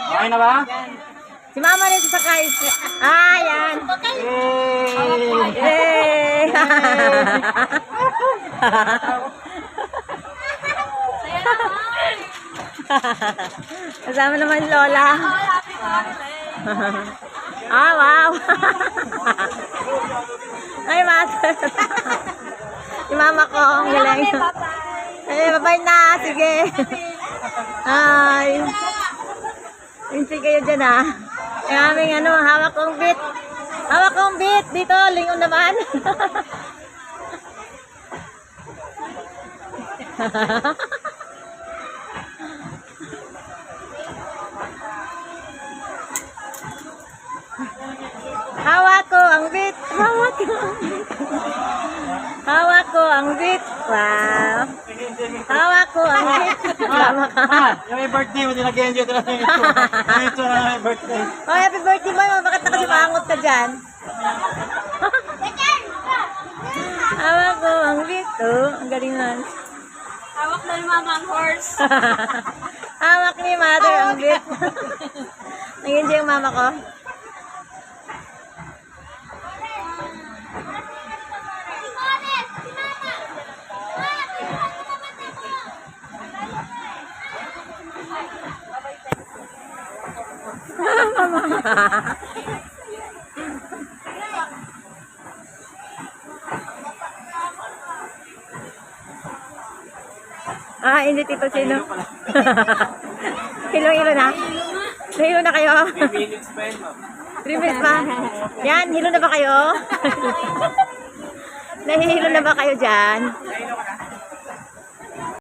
Okay na ba? Si mama rin sasakay. Ah, yan. Yay! Kasama naman si Lola. Ah, wow. Ay, mother. Si mama ko, ang galing. Ay, bye na. Sige. Ay. Pinsi kayo dyan, ah. Yung aming hawak kong bit. Hawak kong bit. Dito, lingon naman. Hawak ko ang bit. Hawak ko ang bit. Hawak ko ang bit. Wow. Hawak ko ang bit. Yung may birthday mo, nilagyan dyan. Ito na may birthday. Oh, happy birthday boy. Bakit na kasi maangot ka dyan? Hawak ko ang bit. Oh, ang galing nun. Hawak na ni mama ang horse. Hawak ni mother ang bit. Nag-enjoy yung mama ko. Ah, hindi tito sino. Hilo na. Hilo na kayo. 3 minutes pa yun, ma'am. 3 minutes pa. Yan, hilo na ba kayo? Nahihilo na ba kayo dyan?